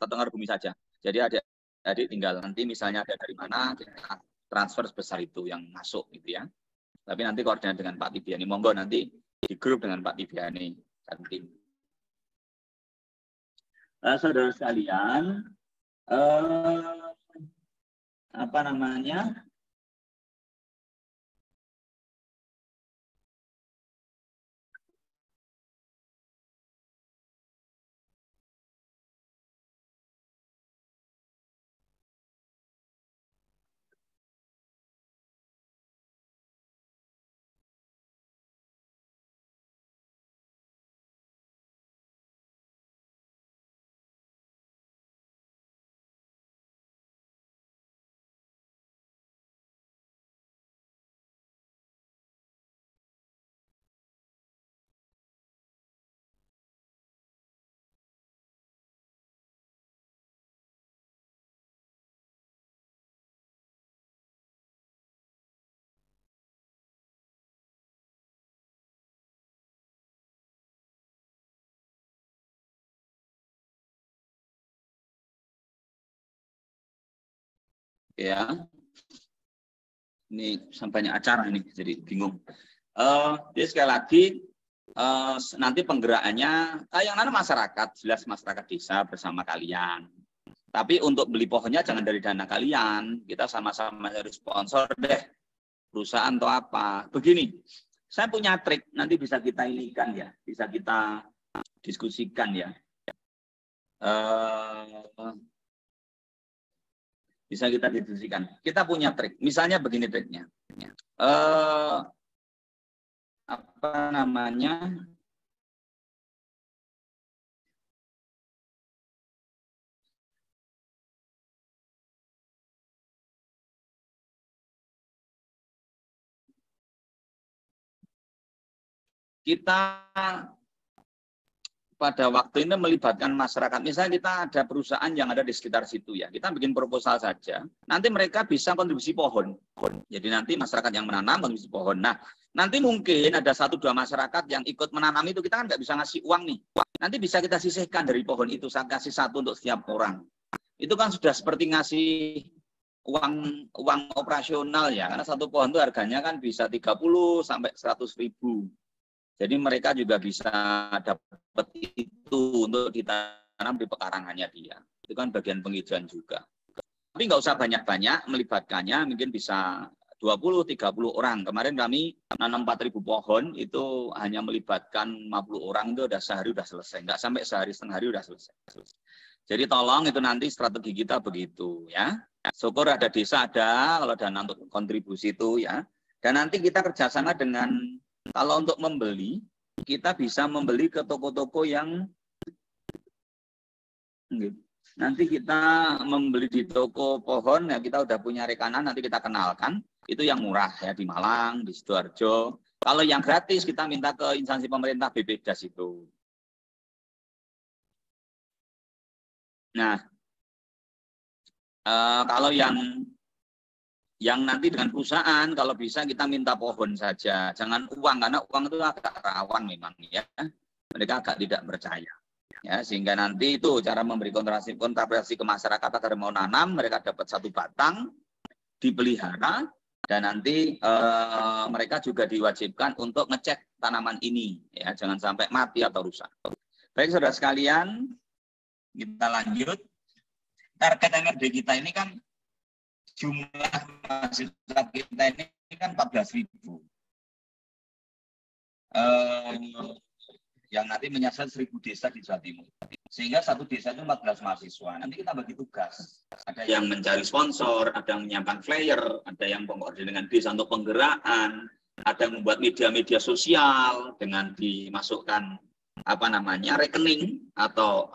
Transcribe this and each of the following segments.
terdengar bumi saja. Jadi adik tinggal nanti misalnya ada dari mana kita transfer sebesar itu yang masuk gitu ya. Tapi nanti koordinat dengan Pak Tibiani. Monggo nanti di grup dengan Pak Tibiani. Nanti. Saudara sekalian, apa namanya? Ya, ini sampainya acara ini jadi bingung. Jadi sekali lagi nanti penggerakannya yang mana masyarakat, jelas masyarakat desa bersama kalian. Tapi untuk beli pohonnya jangan dari dana kalian, kita sama-sama dari sponsor deh, perusahaan atau apa. Begini, saya punya trik, nanti bisa kita inikan ya, bisa kita diskusikan ya. Bisa kita diskusikan. Kita punya trik. Misalnya begini triknya. Apa namanya? Kita pada waktu ini melibatkan masyarakat. Misalnya kita ada perusahaan yang ada di sekitar situ ya. Kita bikin proposal saja. Nanti mereka bisa kontribusi pohon. Jadi nanti masyarakat yang menanam kontribusi pohon. Nah, nanti mungkin ada 1-2 masyarakat yang ikut menanam itu. Kita kan nggak bisa ngasih uang nih. Nanti bisa kita sisihkan dari pohon itu. Saya kasih 1 untuk setiap orang. Itu kan sudah seperti ngasih uang operasional ya. Karena 1 pohon itu harganya kan bisa 30 sampai 100.000. Jadi mereka juga bisa dapat itu untuk ditanam di pekarangannya dia. Itu kan bagian penghijauan juga. Tapi nggak usah banyak-banyak melibatkannya, mungkin bisa 20-30 orang. Kemarin kami nanam 4.000 pohon, itu hanya melibatkan 50 orang, itu udah sehari udah selesai. Nggak sampai sehari, setengah hari udah selesai. Jadi tolong itu nanti strategi kita begitu ya. Syukur ada desa ada, kalau dana untuk kontribusi itu ya. Dan nanti kita kerjasama dengan kalau untuk membeli, kita bisa membeli ke toko-toko yang nanti kita membeli di toko pohon, ya kita udah punya rekanan, nanti kita kenalkan. Itu yang murah ya di Malang, di Sidoarjo. Kalau yang gratis kita minta ke instansi pemerintah BPDAS itu. Nah, kalau yang nanti dengan perusahaan, kalau bisa kita minta pohon saja, jangan uang, karena uang itu agak rawan memang ya, mereka agak tidak percaya, ya sehingga nanti itu cara memberi kontrasipsi ke masyarakat agar mau nanam, mereka dapat 1 batang, dipelihara, dan nanti mereka juga diwajibkan untuk ngecek tanaman ini, ya jangan sampai mati atau rusak. Baik saudara sekalian, kita lanjut. Target MRD kita ini kan jumlah mahasiswa kita ini kan 14.000. Yang nanti menyasar 1.000 desa di Jawa Timur. Sehingga 1 desa itu 14 mahasiswa. Nanti kita bagi tugas. Ada yang mencari sponsor, ada yang menyiapkan flyer, ada yang mengkoordinasi dengan desa untuk penggerakkan, ada yang membuat media-media sosial dengan dimasukkan rekening atau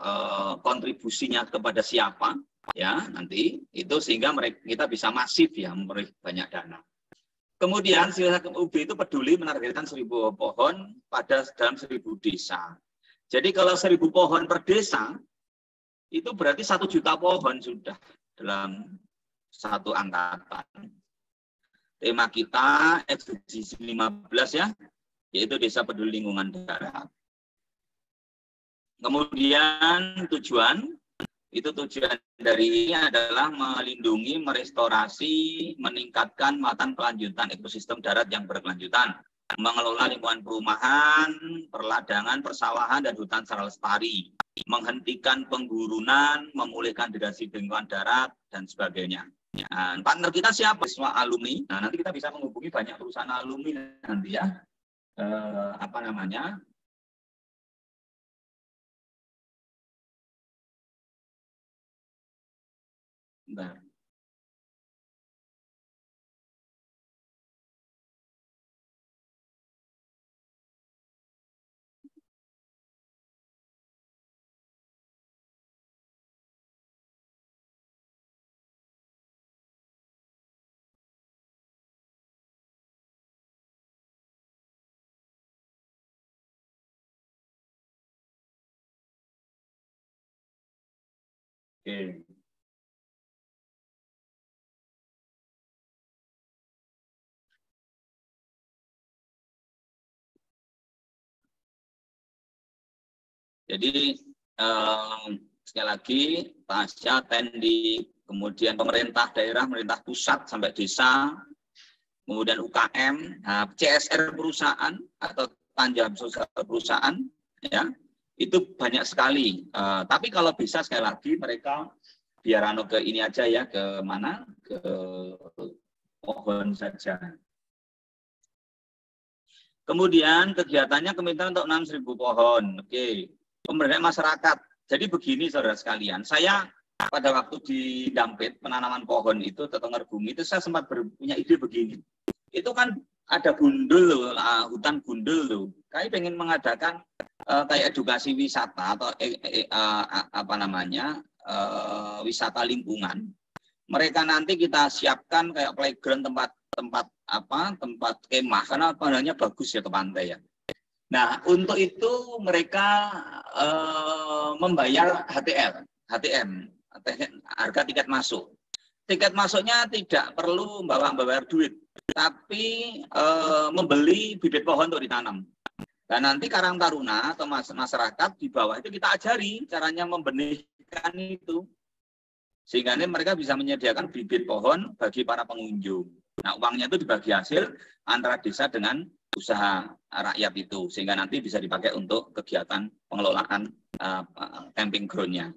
kontribusinya kepada siapa. Ya nanti itu sehingga kita bisa masif ya memberi banyak dana. Kemudian UB itu peduli menargetkan 1.000 pohon dalam 1.000 desa. Jadi kalau 1.000 pohon per desa itu berarti 1 juta pohon sudah dalam 1 angkatan. Tema kita SDGs 15 ya, yaitu Desa Peduli Lingkungan Darat. Kemudian tujuan Itu tujuan dari ini adalah melindungi, merestorasi, meningkatkan muatan kelanjutan ekosistem darat yang berkelanjutan, mengelola lingkungan perumahan, perladangan, persawahan, dan hutan secara lestari, menghentikan penggurunan, memulihkan degradasi lingkungan darat, dan sebagainya. Nah, partner kita siapa? Siswa alumni. Nah, nanti kita bisa menghubungi banyak perusahaan alumni nanti ya. Apa namanya? Bentar. Oke. Jadi sekali lagi pasca Tendi, kemudian pemerintah daerah, pemerintah pusat sampai desa, kemudian UKM, nah, CSR perusahaan atau tanggung jawab sosial perusahaan, ya itu banyak sekali. Tapi kalau bisa sekali lagi mereka biar ke ini aja ya, ke mana, ke pohon saja. Kemudian kegiatannya Kementerian untuk 6.000 pohon. Oke. Pemberdayaan masyarakat. Jadi begini saudara sekalian, saya pada waktu di Dampit penanaman pohon itu Tetenger Bumi itu saya sempat punya ide begini. Itu kan ada gundul loh, hutan gundul loh. Kami pengen mengadakan kayak edukasi wisata atau apa namanya wisata lingkungan. Mereka nanti kita siapkan kayak playground, tempat kemah karena pandangannya bagus ya ke pantai ya. Nah, untuk itu mereka membayar HTM, harga tiket masuk. Tiket masuknya tidak perlu bayar duit, tapi membeli bibit pohon untuk ditanam. Dan nanti Karang Taruna atau masyarakat di bawah itu kita ajari caranya membenihkan itu. Sehingga mereka bisa menyediakan bibit pohon bagi para pengunjung. Nah, uangnya itu dibagi hasil antara desa dengan usaha rakyat itu, sehingga nanti bisa dipakai untuk kegiatan pengelolaan camping ground-nya.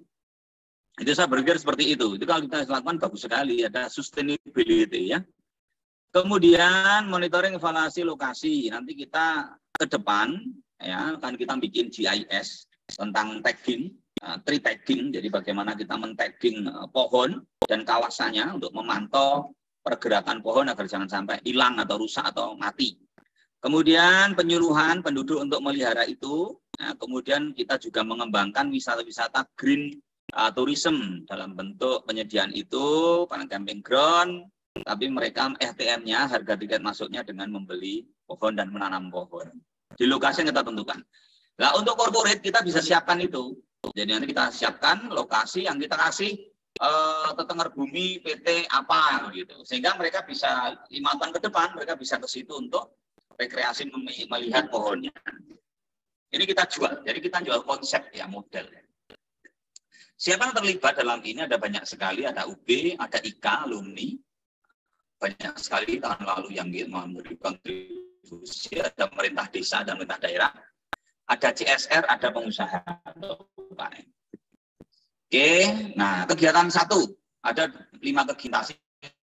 Itu saya berpikir seperti itu. Itu kalau kita lakukan bagus sekali, ada sustainability ya. Kemudian monitoring evaluasi lokasi. Nanti kita ke depan ya akan kita bikin GIS tentang tagging, tree tagging. Jadi bagaimana kita men-tagging pohon dan kawasannya untuk memantau pergerakan pohon agar jangan sampai hilang atau rusak atau mati. Kemudian penyuluhan penduduk untuk melihara itu. Nah, kemudian kita juga mengembangkan wisata-wisata green tourism dalam bentuk penyediaan itu pada camping ground. Tapi mereka FTM-nya harga tiket masuknya dengan membeli pohon dan menanam pohon di lokasi yang kita tentukan. Nah, untuk corporate kita bisa siapkan itu. Jadi nanti kita siapkan lokasi yang kita kasih Tetenger Bumi PT apa gitu. Sehingga mereka bisa 5 tahun ke depan mereka bisa ke situ untuk rekreasi melihat pohonnya. Ini kita jual. Jadi kita jual konsep ya, model. Siapa yang terlibat dalam ini? Ada banyak sekali. Ada UB, ada IKA, alumni. Banyak sekali tahun lalu yang memberi kontribusi. Ada pemerintah desa dan pemerintah daerah. Ada CSR, ada pengusaha. Oke, nah kegiatan 1. Ada 5 kegiatan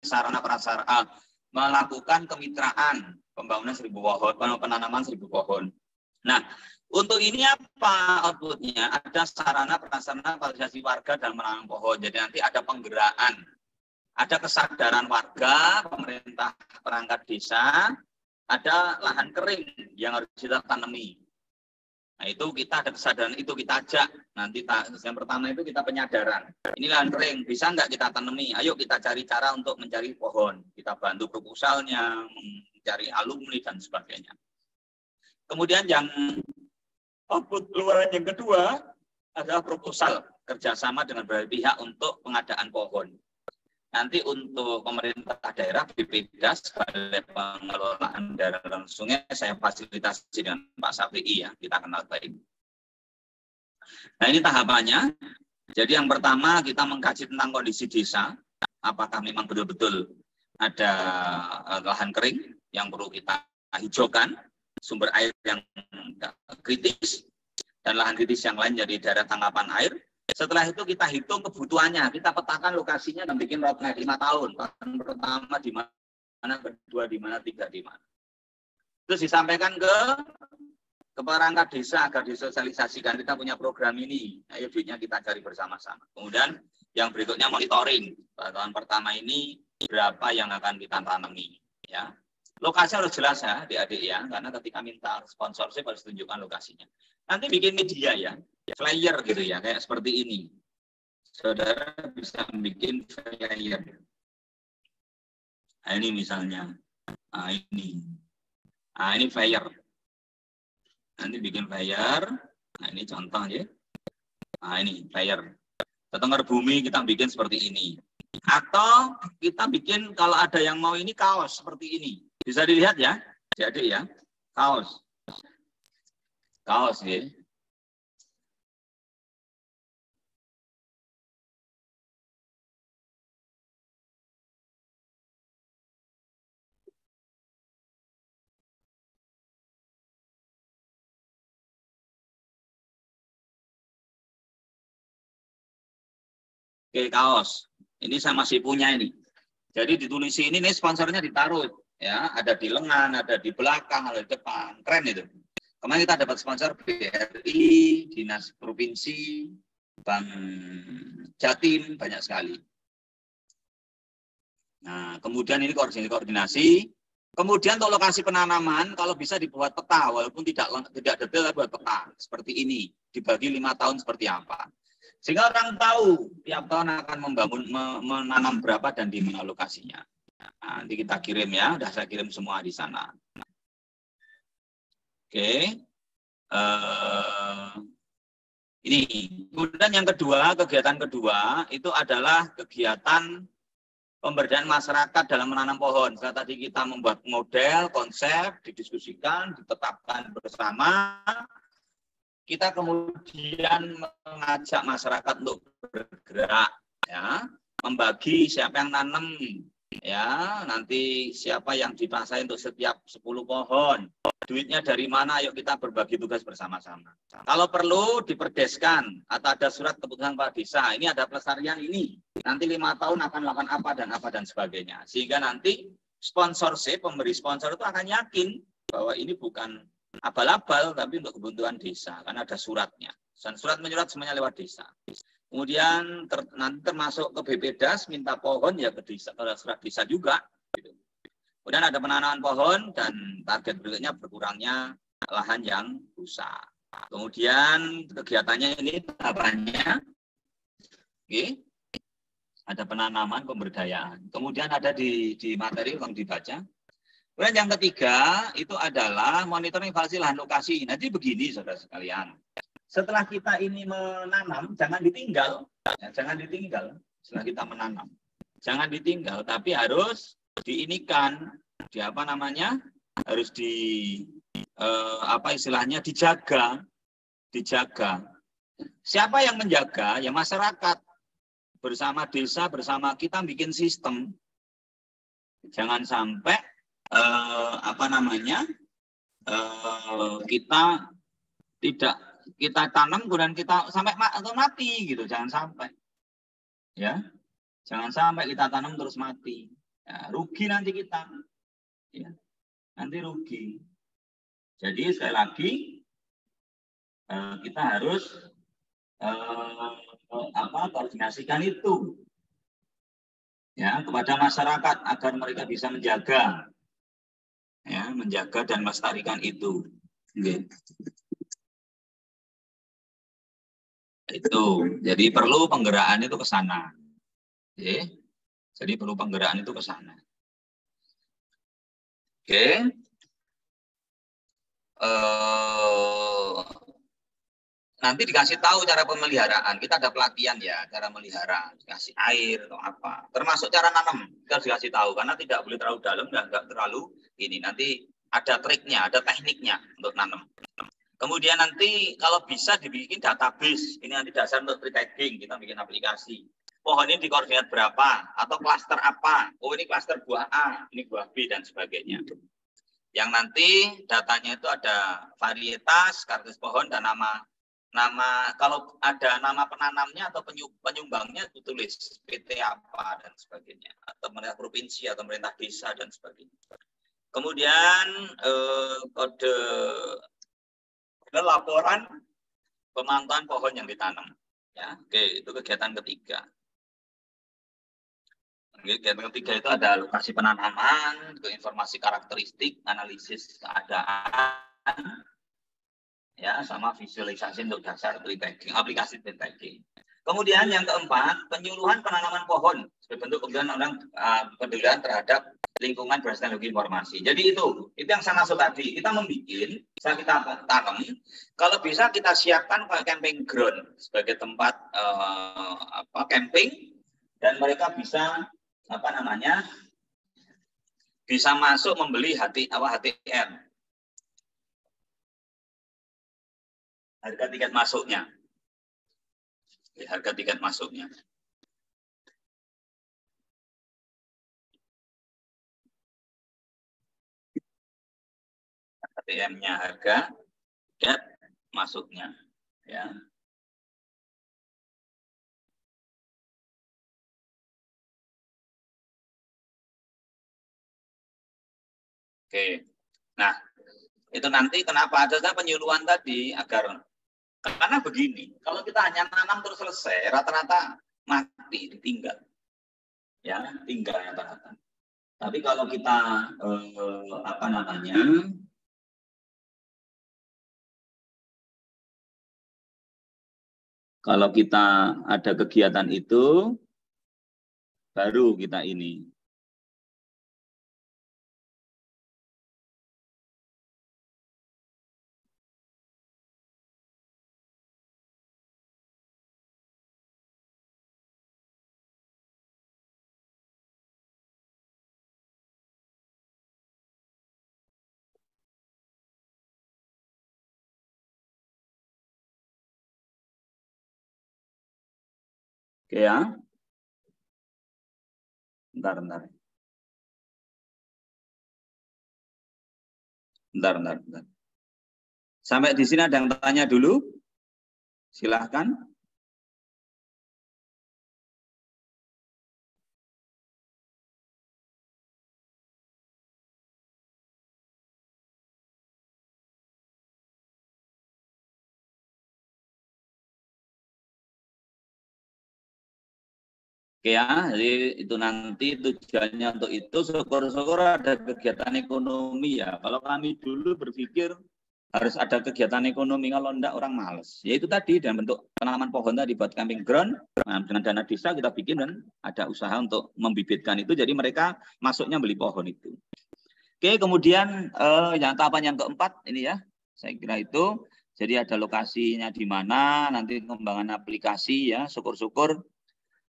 sarana prasarana melakukan kemitraan pembangunan 1.000 pohon, penanaman 1.000 pohon. Nah, untuk ini apa outputnya? Ada sarana prasarana partisipasi warga dalam menanam pohon. Jadi nanti ada penggerakkan, ada kesadaran warga, pemerintah perangkat desa, ada lahan kering yang harus kita tanami. Nah, itu kita ada kesadaran, itu kita ajak. Nanti yang pertama itu kita penyadaran. Ini lahan kering, bisa nggak kita tanami? Ayo kita cari cara untuk mencari pohon. Kita bantu proposalnya, mencari alumni, dan sebagainya. Kemudian yang output keluaran yang kedua adalah proposal kerjasama dengan berbagai pihak untuk pengadaan pohon. Nanti untuk pemerintah daerah, BPDAS, Balai Pengelolaan Daerah dan Sungai, saya fasilitasi dengan Pak Safi'i ya, kita kenal baik. Nah ini tahapannya, Jadi yang pertama kita mengkaji tentang kondisi desa, apakah memang betul-betul ada lahan kering yang perlu kita hijaukan, sumber air yang kritis, dan lahan kritis yang lain jadi daerah tangkapan air. Setelah itu kita hitung kebutuhannya, kita petakan lokasinya dan bikin roadmap 5 tahun. Tahun pertama di mana, kedua di mana, tiga di mana. Terus disampaikan ke perangkat desa agar disosialisasikan, kita punya program ini, ayo duitnya kita cari bersama-sama. Kemudian yang berikutnya monitoring, tahun pertama ini berapa yang akan kita tanami, ya. Lokasi harus jelas ya, adik-adik ya, karena ketika minta sponsorship harus tunjukkan lokasinya. Nanti bikin media ya, flyer gitu ya, kayak seperti ini. Saudara bisa bikin flyer. Nah, ini misalnya, ini flyer. Nanti bikin flyer. Nah, ini contoh ya. Nah, ini flyer. Setengah bumi kita bikin seperti ini. Atau kita bikin kalau ada yang mau ini kaos seperti ini. Bisa dilihat ya. Jadi ya, kaos. Kaos ya. Oke, kaos. Ini saya masih punya ini. Jadi ditulis ini nih sponsornya ditaruh ya, ada di lengan, ada di belakang, ada di depan. Keren itu. Kemarin kita dapat sponsor BRI, Dinas Provinsi, Bank Jatim, banyak sekali. Nah, kemudian ini koordinasi. Kemudian untuk lokasi penanaman, kalau bisa dibuat peta, walaupun tidak detail, buat peta. Seperti ini, dibagi 5 tahun seperti apa. Sehingga orang tahu tiap tahun akan menanam berapa dan di mana lokasinya. Nah, nanti kita kirim ya, sudah saya kirim semua di sana. Oke. Ini. Kemudian yang kedua, kegiatan kedua itu adalah kegiatan pemberdayaan masyarakat dalam menanam pohon. Setelah tadi kita membuat model, konsep, didiskusikan, ditetapkan bersama. Kita kemudian mengajak masyarakat untuk bergerak, ya, membagi siapa yang nanam, ya, nanti siapa yang dipasai untuk setiap 10 pohon, duitnya dari mana, ayo kita berbagi tugas bersama-sama. Kalau perlu diperdeskan atau ada surat keputusan Pak Desa, ini ada pelestarian ini, nanti 5 tahun akan melakukan apa dan sebagainya, sehingga nanti sponsorship, pemberi sponsor itu akan yakin bahwa ini bukan abal-abal, tapi untuk kebutuhan desa, karena ada suratnya. Dan surat menyurat semuanya lewat desa. Kemudian nanti termasuk ke BPDAS, minta pohon ya ke desa, ke surat desa juga. Gitu. Kemudian ada penanaman pohon, dan target berikutnya berkurangnya lahan yang rusak. Kemudian kegiatannya ini tahapannya, okay. Ada penanaman, pemberdayaan. Kemudian ada di materi yang dibaca. Kemudian yang ketiga itu adalah monitoring evaluasi lahan lokasi. Nanti begini saudara sekalian. Setelah kita ini menanam, jangan ditinggal. Ya, jangan ditinggal setelah kita menanam. Jangan ditinggal, tapi harus diinikan. Harus istilahnya dijaga. Dijaga. Siapa yang menjaga? Ya masyarakat. Bersama desa, bersama kita bikin sistem. Jangan sampai kita tanam kemudian kita sampai mati gitu, jangan sampai ya, jangan sampai kita tanam terus mati ya, rugi nanti kita ya, nanti rugi. Jadi sekali lagi kita harus koordinasikan itu ya kepada masyarakat agar mereka bisa menjaga dan melestarikan itu. Okay. Itu. Jadi perlu penggerakkan itu ke sana. Okay. Jadi perlu penggerakkan itu ke sana. Oke. Nanti dikasih tahu cara pemeliharaan. Kita ada pelatihan ya, cara melihara, dikasih air atau apa. Termasuk cara nanam, kita dikasih tahu karena tidak boleh terlalu dalam dan enggak terlalu ini. Nanti ada triknya, ada tekniknya untuk nanam. Kemudian nanti kalau bisa dibikin database. Ini nanti dasar untuk tree-tagging. Kita bikin aplikasi. Pohon ini di koordinat berapa? Atau klaster apa? Oh ini klaster buah A, ini buah B, dan sebagainya. Yang nanti datanya itu ada varietas, karakteristik pohon, dan nama kalau ada nama penanamnya atau penyumbangnya ditulis PT apa dan sebagainya, atau pemerintah provinsi atau pemerintah desa dan sebagainya. Kemudian kode laporan pemantauan pohon yang ditanam. Ya, oke, itu kegiatan ketiga. Kegiatan ketiga itu ada lokasi penanaman, informasi karakteristik, analisis keadaan, ya, sama visualisasi untuk dasar tree-tagging, aplikasi tree-tagging. Kemudian yang keempat, penyuluhan penanaman pohon sebagai bentuk pedulian terhadap lingkungan berdasarkan teknologi informasi. Jadi itu yang saya maksud tadi. Kita membuat, kita tanam. Kalau bisa kita siapkan camping ground sebagai tempat camping, dan mereka bisa bisa masuk membeli HTM. Harga tiket masuknya. Harga tiket masuknya. HTM-nya harga tiket masuknya. Ya. Oke. Nah, itu nanti kenapa ada penyuluhan tadi karena begini, kalau kita hanya tanam terus selesai, rata-rata mati, ditinggal. Ya, tinggal rata-rata. Tapi kalau kita kalau kita ada kegiatan itu, baru kita ini. Oke ya. Bentar. Sampai di sini ada yang tanya dulu? Silahkan. Oke ya, jadi itu nanti tujuannya untuk itu, syukur-syukur ada kegiatan ekonomi ya. Kalau kami dulu berpikir harus ada kegiatan ekonomi, kalau enggak orang males. Ya itu tadi, dan bentuk penanaman pohon tadi buat camping ground, nah, dengan dana desa kita bikin dan ada usaha untuk membibitkan itu, jadi mereka masuknya beli pohon itu. Oke, kemudian yang tahapan yang keempat ini ya, saya kira itu. Jadi ada lokasinya di mana, nanti pengembangan aplikasi ya, syukur-syukur.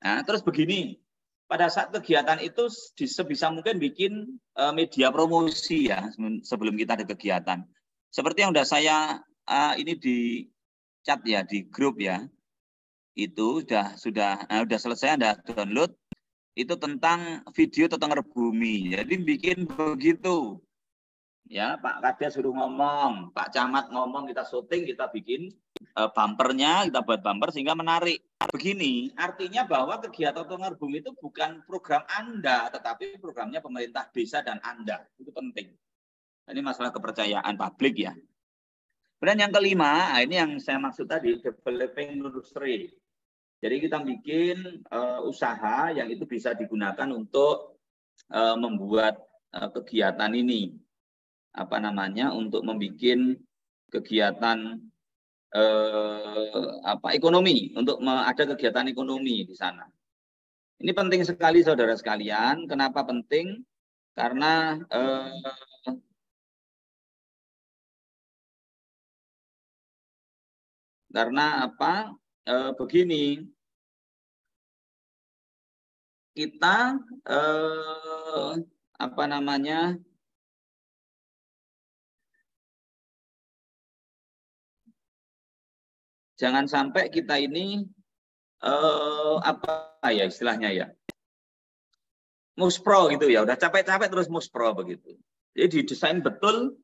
Nah, terus begini, pada saat kegiatan itu sebisa mungkin bikin media promosi ya sebelum kita ada kegiatan. Seperti yang sudah saya ini di chat ya, di grup ya, itu sudah selesai, Anda download. Itu tentang video tentang rebumi. Jadi bikin begitu. Ya, Pak Kades suruh ngomong, Pak Camat ngomong, kita syuting, kita bikin bumpernya, kita buat bumper sehingga menarik. Begini, artinya bahwa kegiatan Tongar Bumi itu bukan program Anda, tetapi programnya pemerintah desa dan Anda. Itu penting. Ini masalah kepercayaan publik ya. Kemudian yang kelima, ini yang saya maksud tadi, developing industry. Jadi kita bikin usaha yang itu bisa digunakan untuk membuat kegiatan ini. Untuk membuat kegiatan ekonomi, untuk ada kegiatan ekonomi di sana. Ini penting sekali saudara sekalian. Kenapa penting? Karena begini, kita Jangan sampai kita ini apa ya istilahnya ya, muspro gitu ya, udah capek-capek terus muspro begitu. Jadi didesain betul,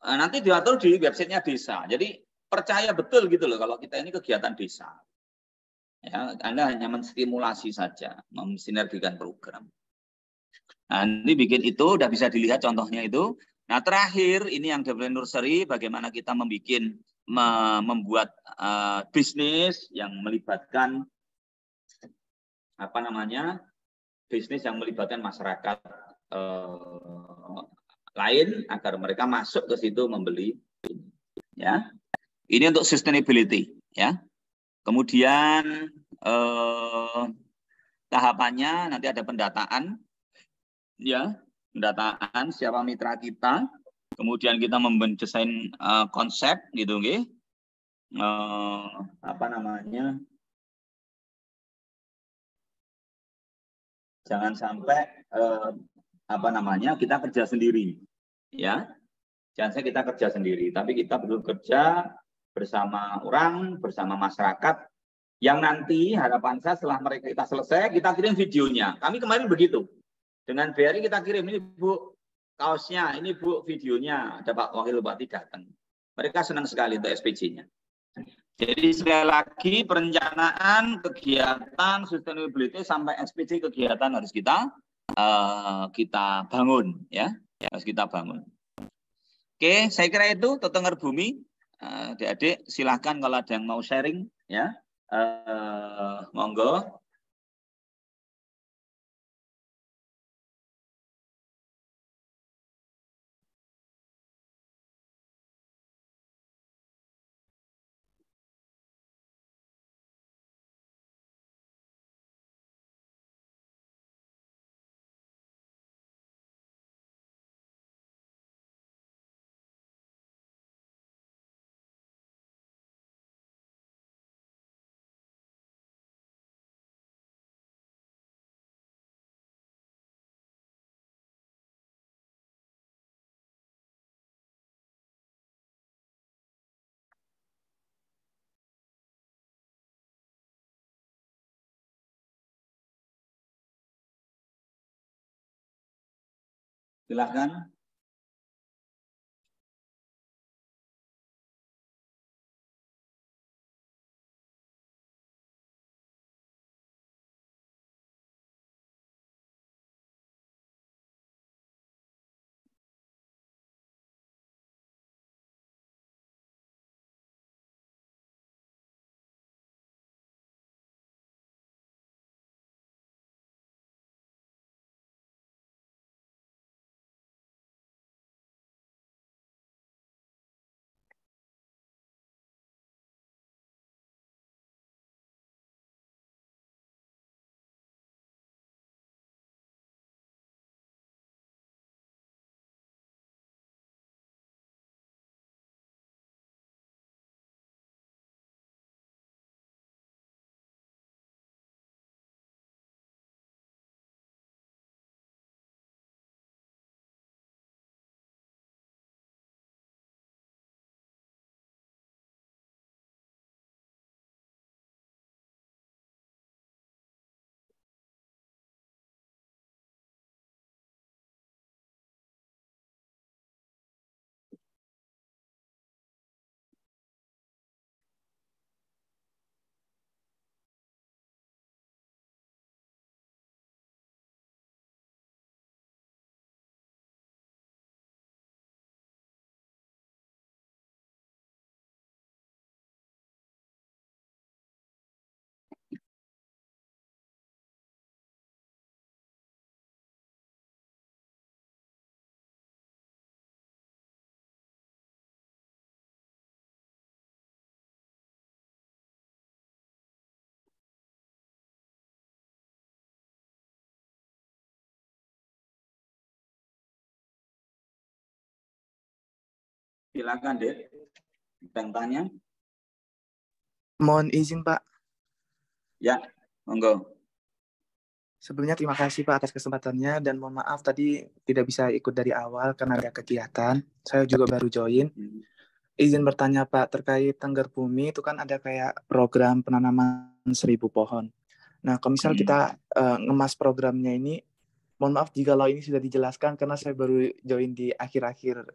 nanti diatur di websitenya desa. Jadi percaya betul gitu loh kalau kita ini kegiatan desa. Ya, Anda hanya menstimulasi saja, mensinergikan program. Nah, ini bikin itu, udah bisa dilihat contohnya itu. Nah, terakhir ini yang development nursery, bagaimana kita membuat bisnis yang melibatkan apa namanya, bisnis yang melibatkan masyarakat lain agar mereka masuk ke situ membeli. Ya, ini untuk sustainability. Ya, kemudian tahapannya nanti ada pendataan. Ya, pendataan siapa mitra kita, kemudian kita mendesain konsep gitu, nggih. Apa namanya? Jangan sampai apa namanya kita kerja sendiri, ya. Jangan sampai kita kerja sendiri, tapi kita perlu kerja bersama orang, bersama masyarakat. Yang nanti harapan saya setelah mereka kita selesai, kita kirim videonya. Kami kemarin begitu. Dengan BRI kita kirim, ini Bu kaosnya, ini Bu videonya, ada Pak Wakil Bupati datang. Mereka senang sekali untuk SPJ-nya. Jadi sekali lagi perencanaan kegiatan sustainability sampai SPJ kegiatan harus kita bangun, ya, harus kita bangun. Oke, saya kira itu Tetenger Bumi. Adik-adik silahkan kalau ada yang mau sharing, ya, monggo. Silahkan. Silakan, Dek. Tanya. Mohon izin, Pak. Ya, monggo. Sebelumnya terima kasih Pak atas kesempatannya dan mohon maaf tadi tidak bisa ikut dari awal karena ada kegiatan. Saya juga baru join. Izin bertanya Pak, terkait Tengger Bumi itu kan ada kayak program penanaman 1.000 pohon. Nah, kalau misal kita ngemas programnya ini, mohon maaf jika ini sudah dijelaskan karena saya baru join di akhir-akhir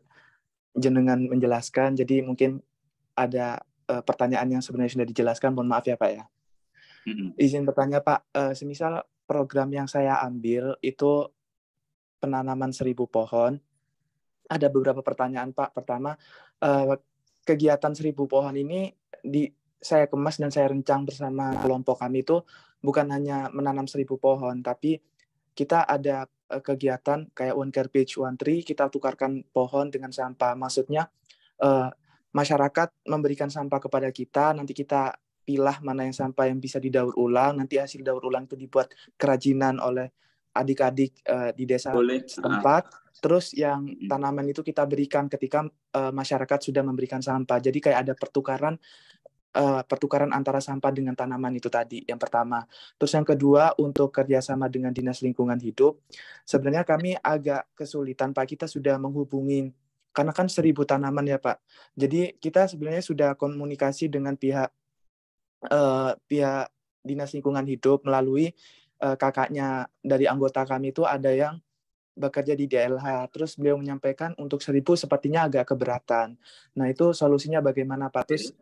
jenengan menjelaskan, jadi mungkin ada pertanyaan yang sebenarnya sudah dijelaskan, mohon maaf ya Pak ya. Izin bertanya Pak, semisal program yang saya ambil itu penanaman 1.000 pohon, ada beberapa pertanyaan Pak. Pertama, kegiatan 1.000 pohon ini saya kemas dan saya rencang bersama kelompok kami itu bukan hanya menanam 1.000 pohon, tapi kita ada kegiatan kayak One Care Page One Tree, kita tukarkan pohon dengan sampah. Maksudnya masyarakat memberikan sampah kepada kita, nanti kita pilah mana yang sampah yang bisa didaur ulang, nanti hasil daur ulang itu dibuat kerajinan oleh adik-adik di desa setempat. Terus yang tanaman itu kita berikan ketika masyarakat sudah memberikan sampah. Jadi kayak ada pertukaran antara sampah dengan tanaman itu tadi, yang pertama. Terus yang kedua, untuk kerjasama dengan Dinas Lingkungan Hidup, sebenarnya kami agak kesulitan Pak, kita sudah menghubungi, karena kan 1.000 tanaman ya Pak. Jadi kita sebenarnya sudah komunikasi dengan pihak Dinas Lingkungan Hidup melalui kakaknya dari anggota kami itu ada yang bekerja di DLH. Terus beliau menyampaikan untuk 1.000 sepertinya agak keberatan. Nah, itu solusinya bagaimana Pak? Terus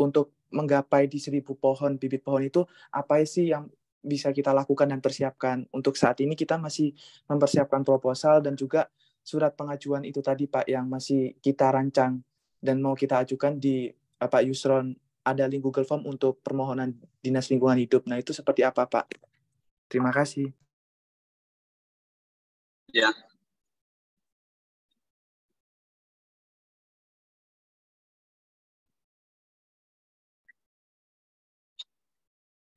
untuk menggapai di 1.000 pohon, bibit pohon itu, apa sih yang bisa kita lakukan dan persiapkan? Untuk saat ini kita masih mempersiapkan proposal dan juga surat pengajuan itu tadi Pak, yang masih kita rancang dan mau kita ajukan di Pak Yusron. Ada link Google Form untuk permohonan Dinas Lingkungan Hidup. Nah, itu seperti apa Pak? Terima kasih. Ya.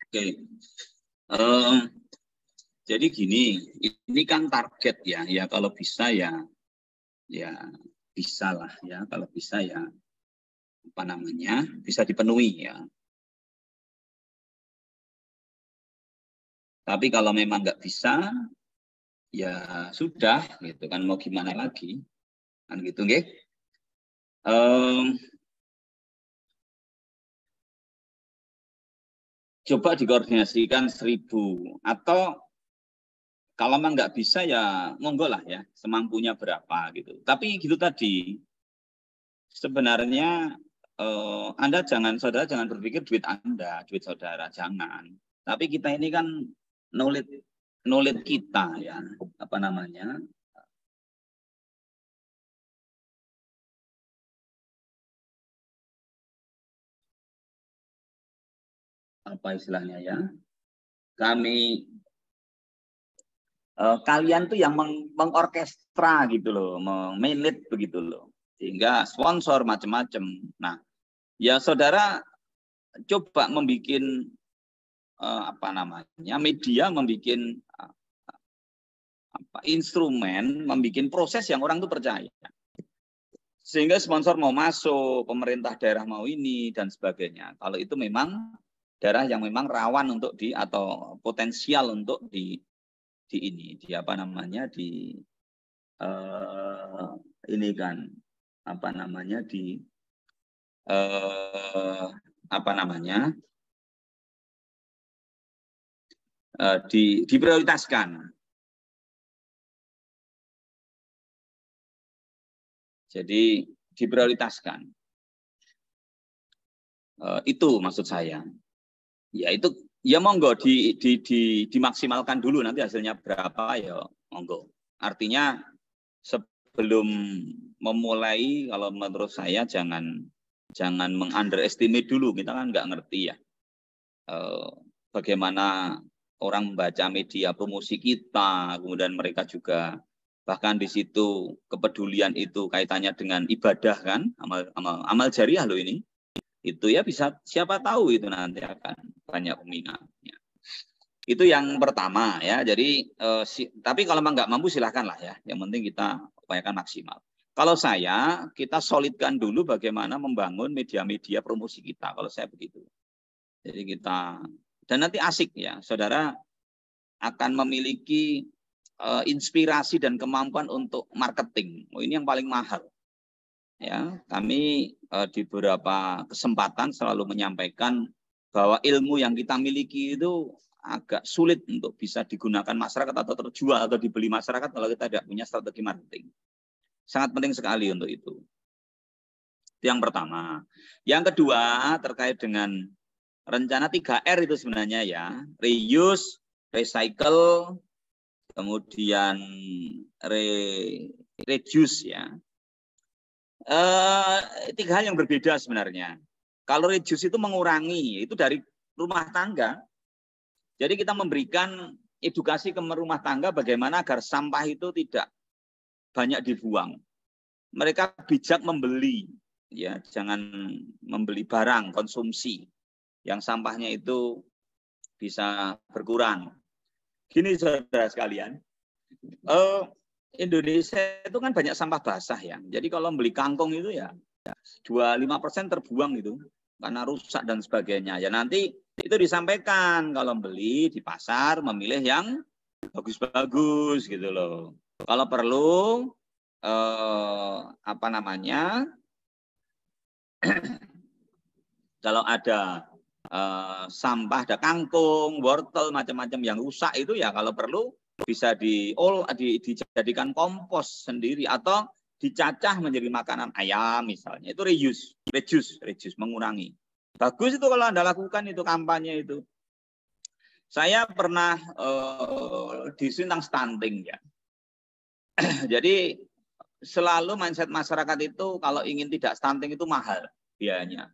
Oke. Jadi gini, ini kan target ya. Ya kalau bisa ya bisa lah ya. Kalau bisa ya apa namanya bisa dipenuhi ya. Tapi kalau memang nggak bisa, ya sudah gitu kan, mau gimana lagi kan gitu nggih. Coba dikoordinasikan 1.000 atau kalau memang nggak bisa ya monggo lah ya, semampunya berapa gitu. Tapi gitu tadi, sebenarnya saudara jangan berpikir duit Anda, duit saudara, jangan. Tapi kita ini kan knowledge kita ya, apa namanya, apa istilahnya ya, kalian tuh yang mengorkestra gitu loh, meng-lead begitu loh, sehingga sponsor macam-macam. Nah, ya saudara coba membuat apa namanya, media membuat instrumen, membuat proses yang orang tuh percaya, sehingga sponsor mau masuk, pemerintah daerah mau ini dan sebagainya. Kalau itu memang daerah yang memang rawan untuk atau potensial untuk di apa namanya ini kan apa namanya apa namanya diprioritaskan. Jadi diprioritaskan. Itu maksud saya. Ya itu ya monggo dimaksimalkan dulu, nanti hasilnya berapa ya monggo. Artinya sebelum memulai, kalau menurut saya jangan meng-underestimate dulu, kita kan nggak ngerti ya bagaimana orang membaca media promosi kita, kemudian mereka juga bahkan di situ kepedulian itu kaitannya dengan ibadah kan, amal jariah loh ini. Itu ya bisa, siapa tahu itu nanti akan banyak peminatnya. Itu yang pertama ya. Jadi tapi kalau memang nggak mampu silahkan lah ya. Yang penting kita upayakan maksimal. Kalau saya, kita solidkan dulu bagaimana membangun media-media promosi kita. Kalau saya begitu. Jadi kita, dan nanti asik ya, saudara akan memiliki inspirasi dan kemampuan untuk marketing. Oh, ini yang paling mahal. ya, kami di beberapa kesempatan selalu menyampaikan bahwa ilmu yang kita miliki itu agak sulit untuk bisa digunakan masyarakat atau terjual atau dibeli masyarakat kalau kita tidak punya strategi marketing. Sangat penting sekali untuk itu. Yang pertama. Yang kedua terkait dengan rencana 3R itu sebenarnya ya. Reuse, recycle, kemudian reduce ya. 3 hal yang berbeda sebenarnya. Kalau reduce itu mengurangi, itu dari rumah tangga. Jadi kita memberikan edukasi ke rumah tangga bagaimana agar sampah itu tidak banyak dibuang. Mereka bijak membeli, ya, jangan membeli barang konsumsi yang sampahnya itu bisa berkurang. Gini saudara sekalian, Indonesia itu kan banyak sampah basah ya. Jadi kalau beli kangkung itu ya 25% terbuang itu karena rusak dan sebagainya. Ya nanti itu disampaikan kalau beli di pasar memilih yang bagus-bagus gitu loh. Kalau perlu kalau ada sampah, ada kangkung, wortel, macam-macam yang rusak itu ya kalau perlu bisa dijadikan kompos sendiri atau dicacah menjadi makanan ayam misalnya. Itu reduce, mengurangi. Bagus itu kalau Anda lakukan itu kampanye itu. Saya pernah di tentang stunting ya. Jadi selalu mindset masyarakat itu kalau ingin tidak stunting itu mahal biayanya.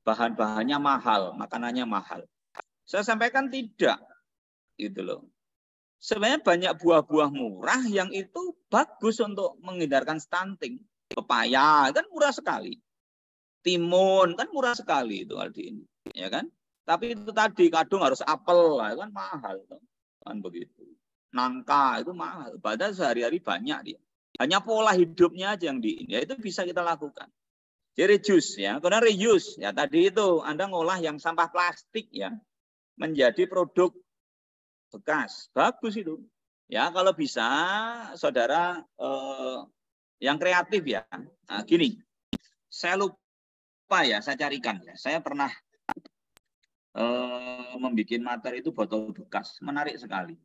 Bahan-bahannya mahal, makanannya mahal. Saya sampaikan tidak. Gitu loh. Sebenarnya banyak buah-buah murah yang itu bagus untuk menghindarkan stunting. Pepaya kan murah sekali. Timun kan murah sekali itu Aldi ini, ya kan? Tapi itu tadi kadung harus apel, kan mahal kan begitu. Nangka itu mahal. Padahal sehari-hari banyak dia. Hanya pola hidupnya aja yang ya itu bisa kita lakukan. Jadi reduce ya, kemudian reuse ya tadi itu Anda ngolah yang sampah plastik ya menjadi produk bekas, bagus itu. Ya kalau bisa saudara yang kreatif ya. Nah, gini, saya lupa ya, saya carikan ya. Saya pernah membuat materi itu botol bekas, menarik sekali.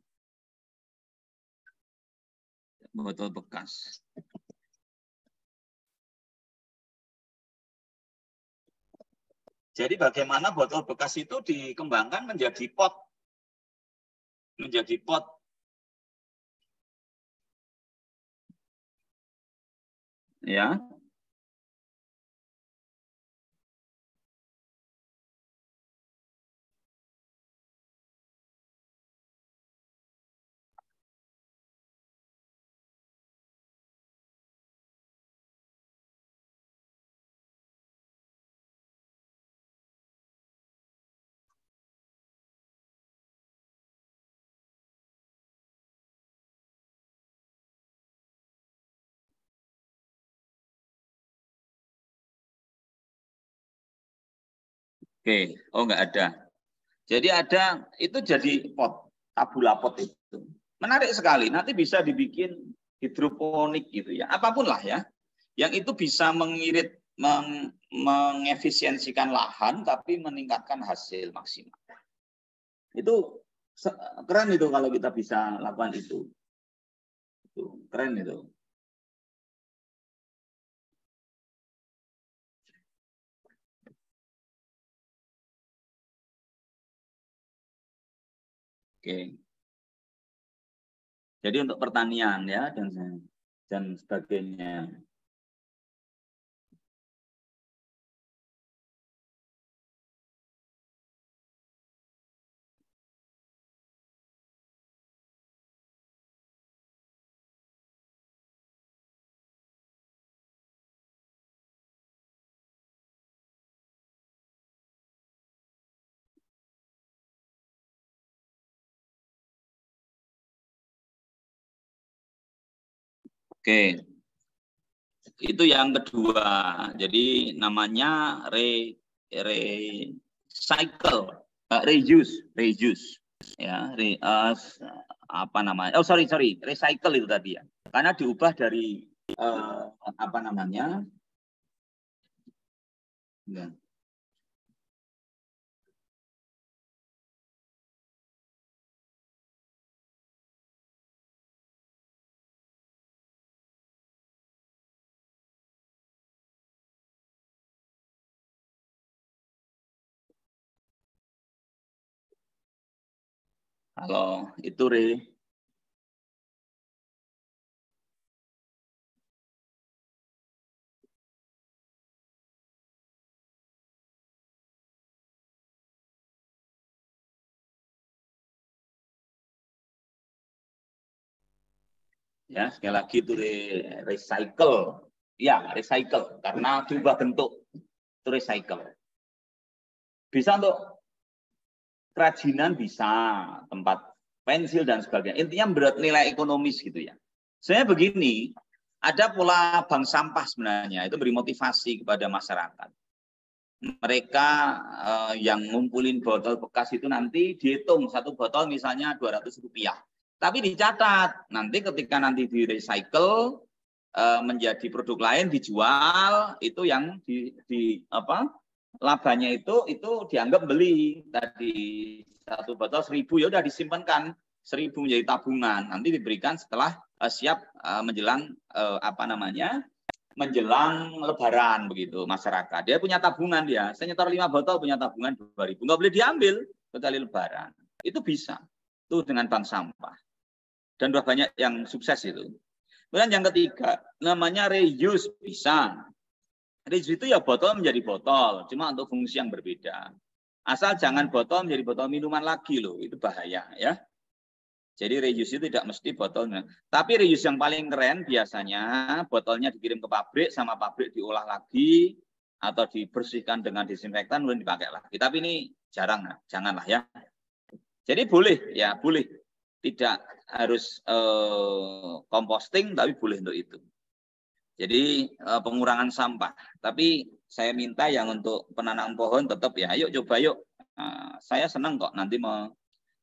Botol bekas. Jadi bagaimana botol bekas itu dikembangkan menjadi pot. Menjadi pot. Ya. Oke, oh enggak ada. Jadi ada, itu jadi pot, tabula pot itu. Menarik sekali, nanti bisa dibikin hidroponik gitu ya. Apapun lah ya. Yang itu bisa mengefisiensikan lahan tapi meningkatkan hasil maksimal. Itu keren itu kalau kita bisa lakukan itu. Keren itu. Oke. Jadi untuk pertanian ya dan sebagainya. Oke. Itu yang kedua. Jadi namanya recycle, reuse. Ya, apa namanya? Oh, sorry, recycle itu tadi ya. Karena diubah dari apa namanya? Ya. Kalau itu ya sekali lagi itu recycle. Ya, recycle karena berubah bentuk. Itu recycle. Bisa untuk kerajinan bisa, tempat pensil dan sebagainya. Intinya berat nilai ekonomis gitu ya. Sebenarnya begini, ada pola bank sampah sebenarnya, itu beri motivasi kepada masyarakat. Mereka yang ngumpulin botol bekas itu nanti dihitung satu botol misalnya Rp200. Tapi dicatat, nanti ketika nanti di-recycle menjadi produk lain dijual, itu yang labanya itu dianggap beli. Tadi satu botol 1.000 ya udah disimpankan 1.000 menjadi tabungan. Nanti diberikan setelah siap menjelang menjelang Lebaran begitu masyarakat. Dia punya tabungan dia. Saya nyetor 5 botol punya tabungan 2.000. Nggak boleh diambil kecuali Lebaran. Itu bisa. Itu dengan bank sampah. Dan sudah banyak yang sukses itu. Kemudian yang ketiga, namanya reuse bisa. Reuse itu ya botol menjadi botol, cuma untuk fungsi yang berbeda. Asal jangan botol menjadi botol minuman lagi loh, itu bahaya ya. Jadi reuse itu tidak mesti botolnya. Tapi reuse yang paling keren biasanya botolnya dikirim ke pabrik, sama pabrik diolah lagi atau dibersihkan dengan disinfektan kemudian dipakai lagi. Tapi ini jarang, janganlah ya. Jadi boleh ya, boleh. Tidak harus composting, tapi boleh untuk itu. Jadi pengurangan sampah. Tapi saya minta yang untuk penanam pohon tetap ya, ayo coba yuk. Saya senang kok nanti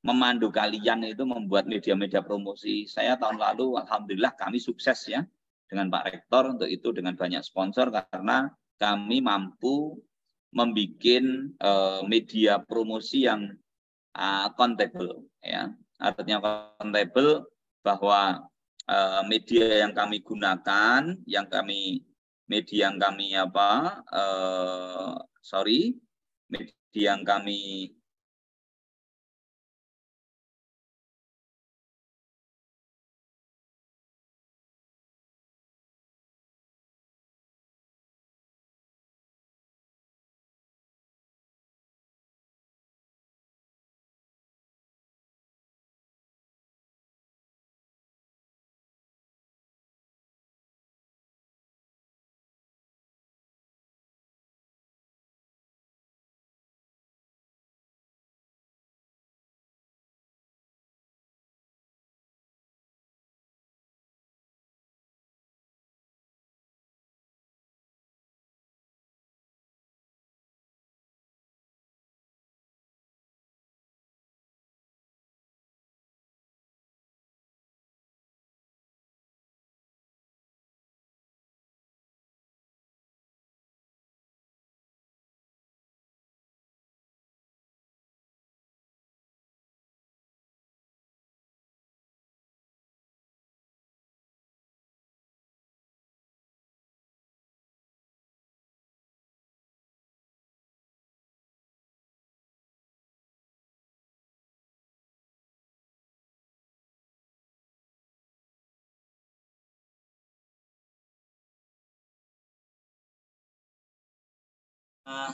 memandu kalian itu membuat media-media promosi. Saya tahun lalu alhamdulillah kami sukses ya dengan Pak Rektor untuk itu dengan banyak sponsor karena kami mampu membuat media promosi yang akuntabel ya. Artinya akuntabel bahwa media yang kami gunakan, media yang kami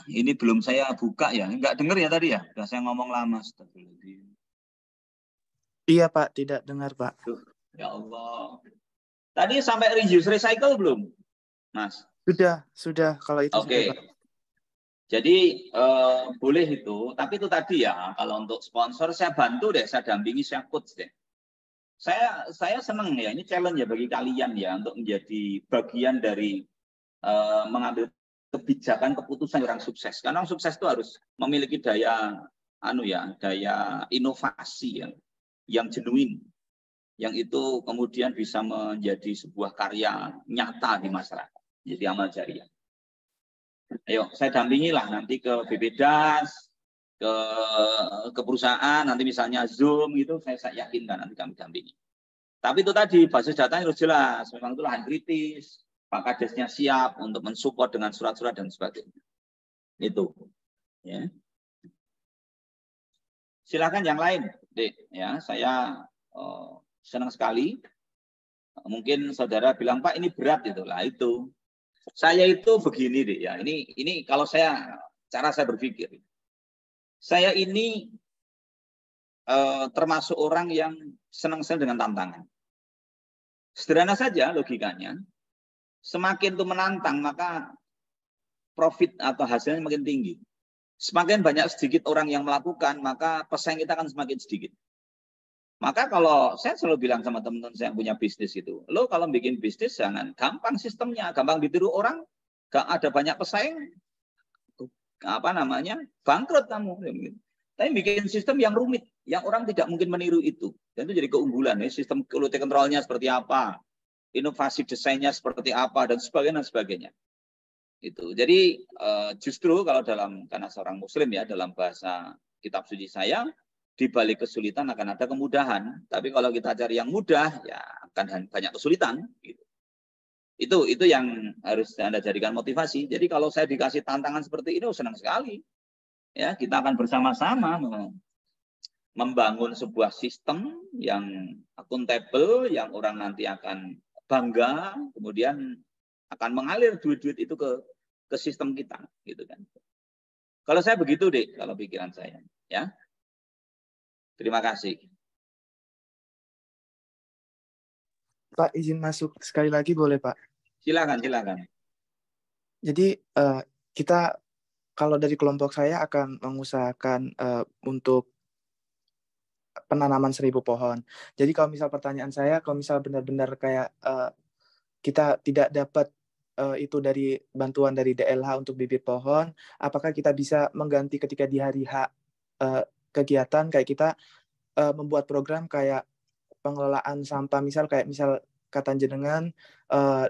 ini belum saya buka ya. Enggak dengar ya tadi ya? Sudah saya ngomong lama. Iya Pak, tidak dengar Pak. Ya Allah. Tadi sampai reuse recycle belum, Mas? Sudah. Kalau itu Oke. sudah Pak. Jadi boleh itu. Tapi itu tadi ya, kalau untuk sponsor saya bantu deh, saya dampingi, saya coach deh. Saya senang ya, ini challenge ya bagi kalian ya untuk menjadi bagian dari mengambil kebijakan keputusan orang sukses. Karena orang sukses itu harus memiliki daya inovasi yang genuine, yang itu kemudian bisa menjadi sebuah karya nyata di masyarakat. Jadi amal jariah. Ayo, saya dampingi lah nanti ke BPDAS, ke perusahaan, nanti misalnya Zoom gitu, saya yakinkan nanti kami dampingi. Tapi itu tadi, basis datanya harus jelas. Memang itu lahan kritis, Pak Kadesnya siap untuk mensupport dengan surat-surat dan sebagainya. Itu. Ya. Silakan yang lain, Dek. Ya, saya senang sekali. Mungkin saudara bilang, Pak ini berat itu. Lah itu. Saya itu begini, Dek. Ya, ini kalau cara saya berpikir. Saya ini termasuk orang yang senang-senang dengan tantangan. Sederhana saja logikanya. Semakin itu menantang, maka profit atau hasilnya makin tinggi. Semakin banyak sedikit orang yang melakukan, maka pesaing kita akan semakin sedikit. Maka kalau saya selalu bilang sama teman-teman saya yang punya bisnis itu, lo kalau bikin bisnis jangan gampang sistemnya, gampang ditiru orang, gak ada banyak pesaing, bangkrut kamu. Tapi bikin sistem yang rumit, yang orang tidak mungkin meniru itu. Dan itu jadi keunggulan. Sistem quality control-nya seperti apa, inovasi desainnya seperti apa, dan sebagainya. Itu. Jadi justru kalau karena seorang muslim ya, dalam bahasa kitab suci saya, di balik kesulitan akan ada kemudahan. Tapi kalau kita cari yang mudah, ya akan banyak kesulitan. Gitu. Itu yang harus Anda jadikan motivasi. Jadi kalau saya dikasih tantangan seperti ini, senang sekali. Ya, kita akan bersama-sama membangun sebuah sistem yang akuntabel, yang orang nanti akan bangga, kemudian akan mengalir duit-duit itu ke sistem kita, gitu kan. Kalau saya begitu, Dek, kalau pikiran saya, ya. Terima kasih. Pak, izin masuk sekali lagi boleh, Pak? Silakan. Jadi kita kalau dari kelompok saya akan mengusahakan untuk penanaman 1000 pohon. Jadi kalau misal pertanyaan saya, kalau misal benar-benar kayak kita tidak dapat itu dari bantuan dari DLH untuk bibit pohon, apakah kita bisa mengganti ketika di hari H kegiatan kayak kita membuat program kayak pengelolaan sampah, misal kata jenengan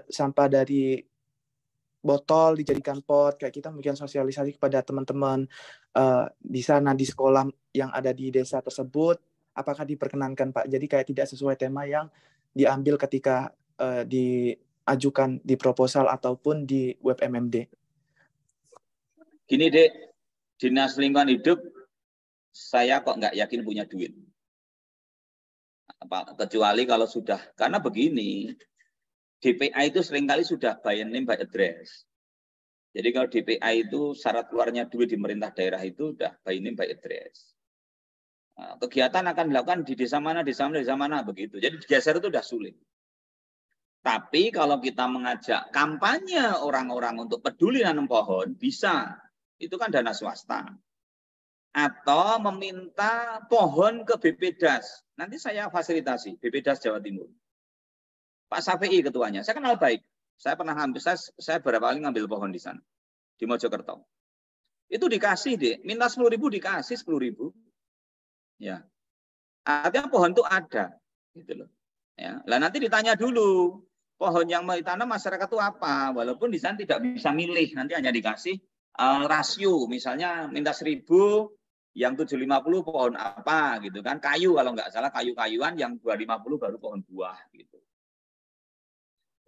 sampah dari botol dijadikan pot, kayak kita memberikan sosialisasi kepada teman-teman di sana di sekolah yang ada di desa tersebut, apakah diperkenankan, Pak? Jadi kayak tidak sesuai tema yang diambil ketika diajukan di proposal ataupun di web MMD. Gini, Dek, Dinas Lingkungan Hidup saya kok nggak yakin punya duit. Kecuali kalau sudah, karena begini, DPA itu seringkali sudah by name by address. Jadi kalau DPA itu syarat keluarnya duit di pemerintah daerah itu sudah by name by address. Nah, kegiatan akan dilakukan di desa mana begitu. Jadi digeser itu sudah sulit. Tapi kalau kita mengajak kampanye orang-orang untuk peduli nanam pohon, bisa. Itu kan dana swasta. Atau meminta pohon ke BPDAS. Nanti saya fasilitasi, BPDAS Jawa Timur. Pak Safei ketuanya, saya kenal baik. Saya pernah saya beberapa kali ngambil pohon di sana, di Mojokerto. Itu dikasih, Dek. Minta 10.000 dikasih 10.000. Ya. Artinya pohon itu ada. Gitu loh. Ya. Lah nanti ditanya dulu, pohon yang mau ditanam masyarakat itu apa? Walaupun di sana tidak bisa milih, nanti hanya dikasih rasio. Misalnya minta 1.000, yang 750 pohon apa gitu kan. Kayu kalau nggak salah, kayu-kayuan, yang 250 baru pohon buah gitu.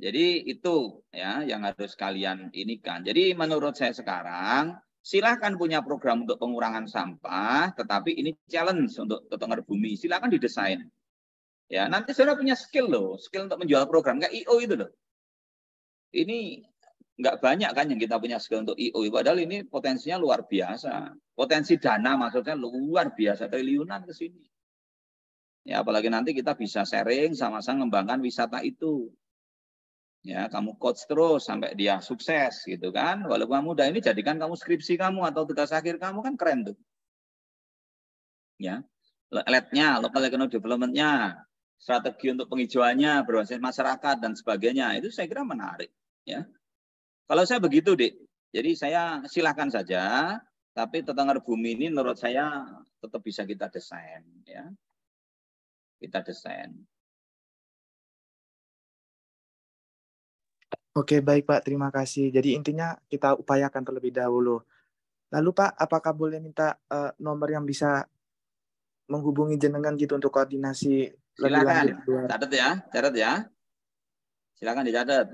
Jadi itu ya yang harus kalian ini kan. Jadi menurut saya sekarang silahkan punya program untuk pengurangan sampah, tetapi ini challenge untuk tetangga bumi. Silahkan didesain. Ya nanti sudah punya skill loh, skill untuk menjual program kayak IO itu loh. Ini nggak banyak kan yang kita punya skill untuk IO. Padahal ini potensinya luar biasa. Potensi dana maksudnya luar biasa, triliunan ke sini. Ya apalagi nanti kita bisa sharing sama-sama mengembangkan wisata itu. Ya, kamu coach terus sampai dia sukses gitu kan. Walaupun mudah ini jadikan kamu skripsi kamu atau tugas akhir kamu kan keren tuh. Ya. LED-nya, local economic development-nya, strategi untuk penghijauannya, berbasis masyarakat dan sebagainya. Itu saya kira menarik, ya. Kalau saya begitu, Dik. Jadi saya silahkan saja, tapi tetangga bumi ini menurut saya tetap bisa kita desain, ya. Kita desain. Oke, baik Pak, terima kasih. Jadi intinya kita upayakan terlebih dahulu. Lalu Pak, apakah boleh minta nomor yang bisa menghubungi jenengan gitu untuk koordinasi lebih Silakan, lanjut luar? catat ya. Silakan dicatat.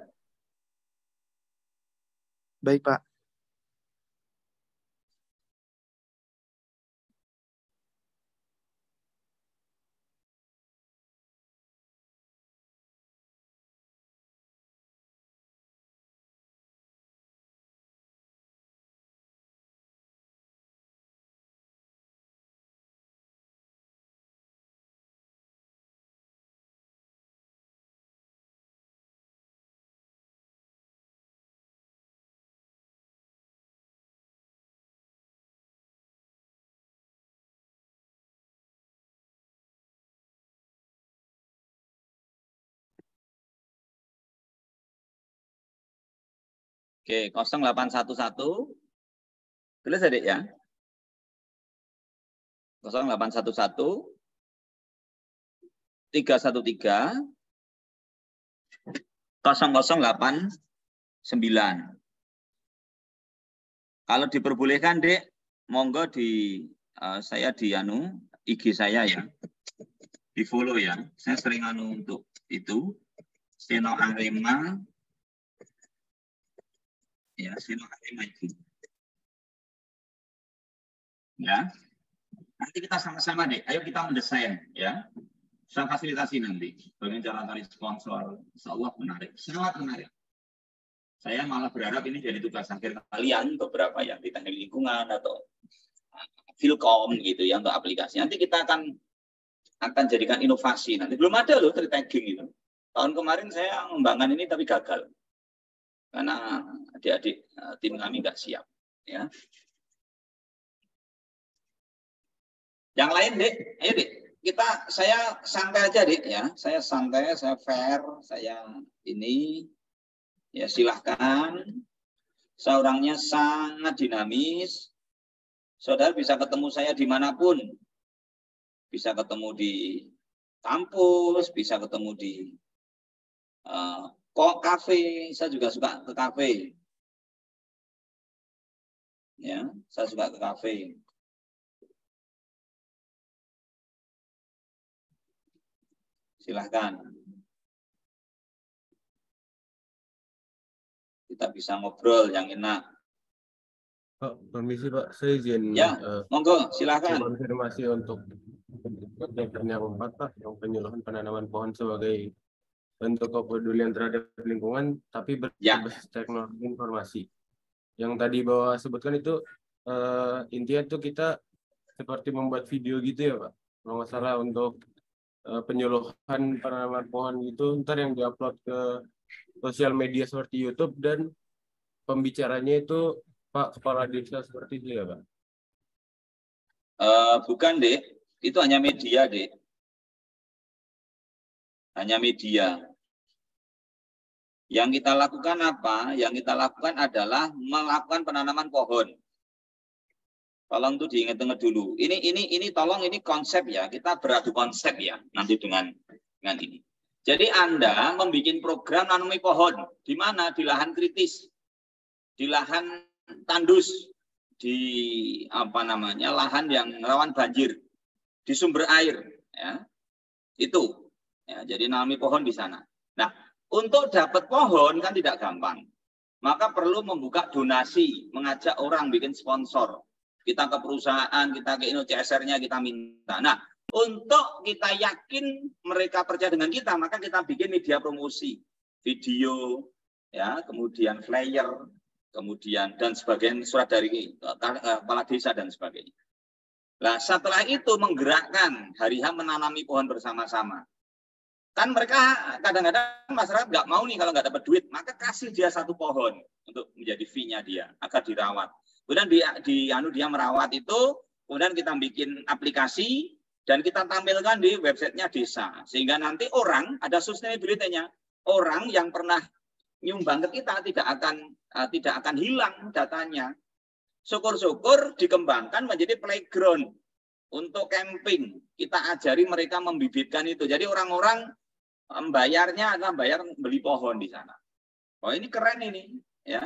Baik Pak. Oke, 0811. Tulis adik ya. 0811 313 0089. Kalau diperbolehkan, Dek, monggo saya di IG saya ya. Di follow ya. Saya sering untuk itu. Seno Arema. Ya, Seno Arema itu. Ya. Nanti kita sama-sama, Dek. Ayo kita mendesain ya. Saya fasilitasi nanti. Bagaimana cara tarik sponsor. Insya Allah menarik. Sangat menarik. Saya malah berharap ini jadi tugas akhir kalian, beberapa yang di teknik lingkungan atau Filkom gitu ya untuk aplikasi. Nanti kita akan jadikan inovasi. Nanti belum ada loh tree tagging itu. Tahun kemarin saya mengembangkan ini tapi gagal karena adik-adik tim kami nggak siap. Ya. Yang lain, Dek, ayo Dek. Saya santai aja, Dek ya. Saya santai, saya fair, saya ini. Ya silahkan. Saya orangnya sangat dinamis. Saudara bisa ketemu saya dimanapun. Bisa ketemu di kampus, bisa ketemu di kafe. Saya juga suka ke kafe. Ya, saya suka ke kafe. Silahkan. Kita bisa ngobrol yang enak. Pak, permisi Pak, saya izin ya, monggo, silakan. Konfirmasi untuk yang keempat Pak, yang penyuluhan penanaman pohon sebagai bentuk kepedulian terhadap lingkungan, tapi berbasis teknologi informasi. Yang tadi Bapak sebutkan itu intinya itu kita seperti membuat video gitu ya Pak, kalau nggak salah untuk penyuluhan penanaman pohon itu, ntar yang diupload ke sosial media seperti YouTube dan pembicaranya itu Pak Kepala Desa seperti itu ya Pak? Bukan, Dek. Itu hanya media, Dek. Hanya media. Yang kita lakukan apa? Yang kita lakukan adalah melakukan penanaman pohon. Tolong itu diingat-ingat dulu. Ini tolong ini konsep ya. Kita beradu konsep ya nanti dengan ini. Jadi Anda membuat program nanami pohon di mana? Di lahan kritis. Di lahan tandus, di lahan yang rawan banjir, di sumber air, ya itu, ya, jadi nanami pohon di sana. Nah, untuk dapat pohon kan tidak gampang, maka perlu membuka donasi, mengajak orang bikin sponsor, kita ke perusahaan, kita ke CSR-nya kita minta. Nah, untuk kita yakin mereka percaya dengan kita, maka kita bikin media promosi, video, ya, kemudian flyer. Kemudian dan sebagian surat dari kepala desa dan sebagainya. Nah, setelah itu menggerakkan hari H menanami pohon bersama-sama. Kan mereka kadang-kadang masyarakat nggak mau nih kalau nggak dapat duit, maka kasih dia satu pohon untuk menjadi fee-nya dia agar dirawat. Kemudian dia merawat itu, kemudian kita bikin aplikasi dan kita tampilkan di websitenya desa, sehingga nanti orang ada sustainability-nya. Orang yang pernah nyumbang ke kita tidak akan hilang datanya. Syukur-syukur dikembangkan menjadi playground untuk camping. Kita ajari mereka membibitkan itu. Jadi orang-orang membayarnya adalah bayar beli pohon di sana. Oh ini keren ini, ya.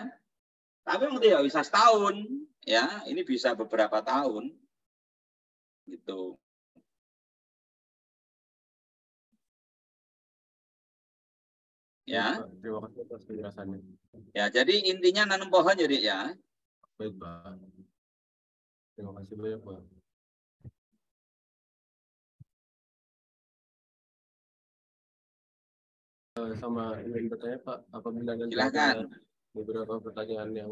Tapi mungkin tidak bisa setahun, ya. Ini bisa beberapa tahun, gitu. Ya. Terima kasih atas penjelasannya. Ya, jadi intinya nanam pohon jadi ya. Baik, Pak. Terima kasih banyak, Pak. Sama ingin bertanya, Pak, apabila nanti ada beberapa pertanyaan yang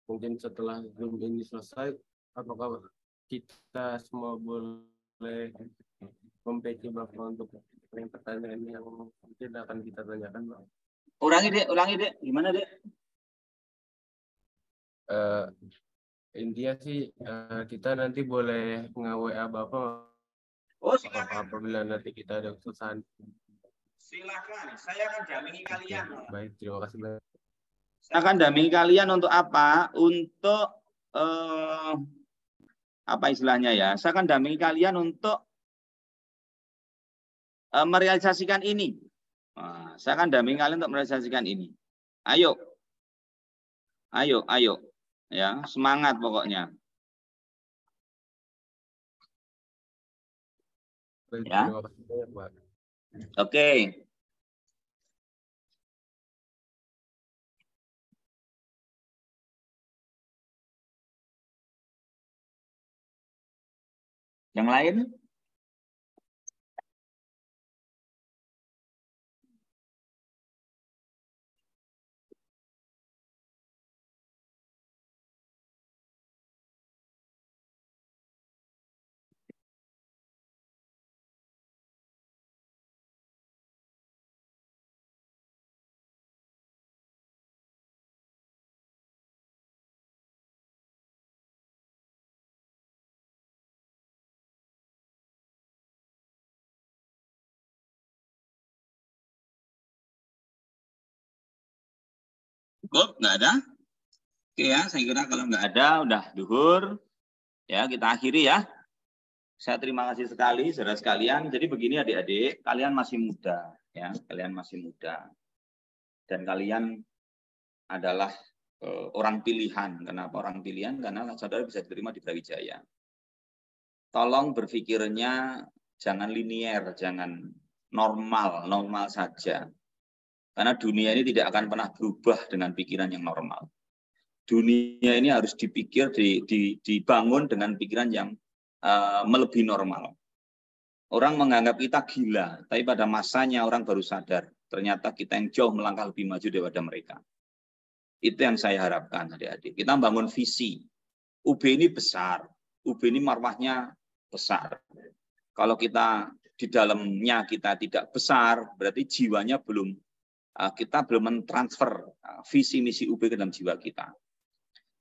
mungkin setelah Zoom ini selesai, apakah kita semua boleh membaca Bapak untuk pertanyaan yang mungkin akan kita tanyakan, Pak? Ulangi, Dek. Gimana, Dek? Intinya sih kita nanti boleh nge-WA Bapak. Oh, silakan. Apabila nanti kita ada kesusahan. Silakan, saya akan dampingi kalian. Baik, terima kasih banyak. Saya akan dampingi kalian untuk apa? Untuk apa istilahnya ya? Saya akan dampingi kalian untuk merealisasikan ini. Nah, saya akan dampingi kalian untuk merealisasikan ini. Ayo, ya semangat pokoknya. Baik, Ya. terima kasih banyak, Pak. Oke. Yang lain? Cukup, nggak ada? Oke ya, saya kira kalau nggak ada, udah duhur. Ya, kita akhiri ya. Saya terima kasih sekali, saudara sekalian. Jadi begini adik-adik, kalian masih muda. Ya, kalian masih muda. Dan kalian adalah orang pilihan. Kenapa orang pilihan? Karena saudara bisa diterima di Brawijaya. Tolong berpikirnya jangan linier, jangan normal saja. Karena dunia ini tidak akan pernah berubah dengan pikiran yang normal. Dunia ini harus dipikir, dibangun dengan pikiran yang melebihi normal. Orang menganggap kita gila, tapi pada masanya orang baru sadar. Ternyata kita yang jauh melangkah lebih maju daripada mereka. Itu yang saya harapkan adik-adik. Kita membangun visi. UB ini besar. UB ini marwahnya besar. Kalau kita di dalamnya kita tidak besar, berarti jiwanya kita belum mentransfer visi misi UB ke dalam jiwa kita.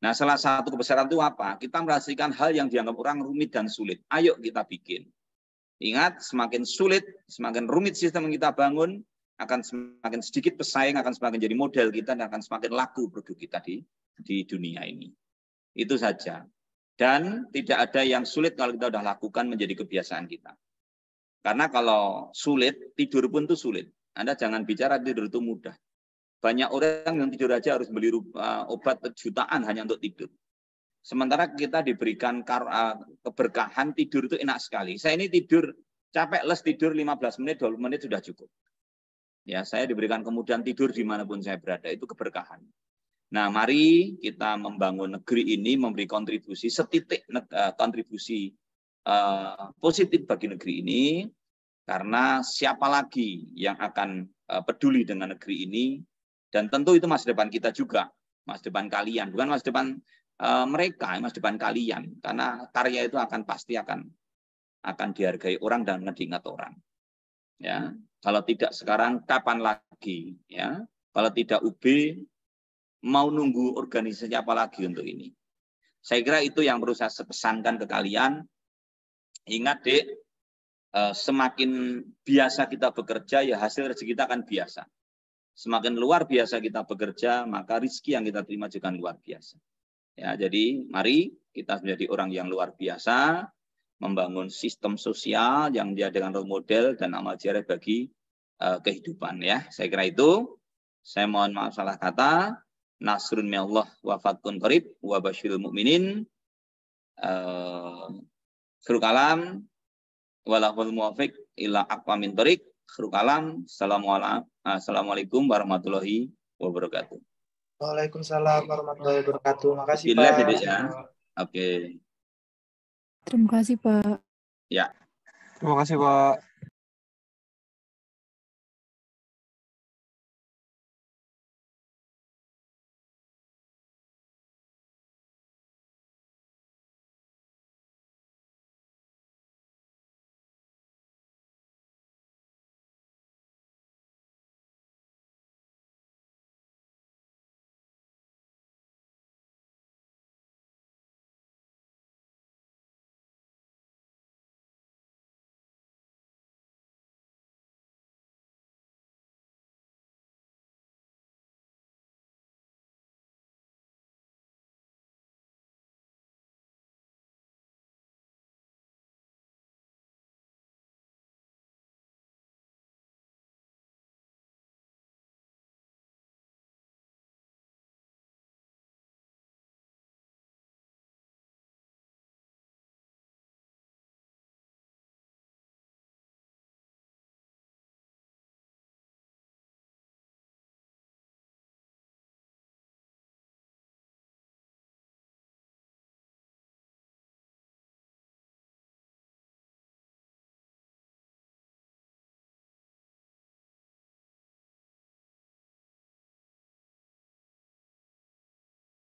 Nah, salah satu kebesaran itu apa? Kita merasakan hal yang dianggap orang rumit dan sulit. Ayo kita bikin. Ingat, semakin sulit, semakin rumit sistem yang kita bangun, akan semakin sedikit pesaing, akan semakin jadi model kita, dan akan semakin laku produk kita di dunia ini. Itu saja. Dan tidak ada yang sulit kalau kita sudah lakukan menjadi kebiasaan kita. Karena kalau sulit, tidur pun itu sulit. Anda jangan bicara tidur itu mudah. Banyak orang yang tidur aja harus beli obat jutaan hanya untuk tidur. Sementara kita diberikan keberkahan, tidur itu enak sekali. Saya ini tidur, capek les tidur 15 menit, 20 menit sudah cukup. Ya, saya diberikan kemudahan tidur dimanapun saya berada, itu keberkahan. Nah, mari kita membangun negeri ini, memberi kontribusi, setitik kontribusi positif bagi negeri ini, karena siapa lagi yang akan peduli dengan negeri ini, dan tentu itu masa depan kita juga, masa depan kalian, bukan masa depan mereka, masa depan kalian, karena karya itu pasti akan dihargai orang dan diingat orang. Ya, kalau tidak sekarang, kapan lagi? Ya, kalau tidak UB, mau nunggu organisasi apa lagi untuk ini? Saya kira itu yang perlu saya pesankan ke kalian. Ingat, Dek, semakin biasa kita bekerja, ya hasil rezeki kita akan biasa. Semakin luar biasa kita bekerja, maka rezeki yang kita terima juga luar biasa. Ya, jadi mari kita menjadi orang yang luar biasa, membangun sistem sosial yang dia dengan role model dan amal jariah bagi kehidupan. Ya, saya kira itu. Saya mohon maaf salah kata. Nasrun minallah wa fathun qarib wa basyiril mu'minin. Khairu kalam walahul muwafiq ila aqwamin thoriq. Khairu kalam. Assalamualaikum warahmatullahi wabarakatuh. Waalaikumsalam warahmatullahi wabarakatuh. Makasih Bila Pak. Dedek ya. Oke. Terima kasih Pak. Ya. Terima kasih Pak.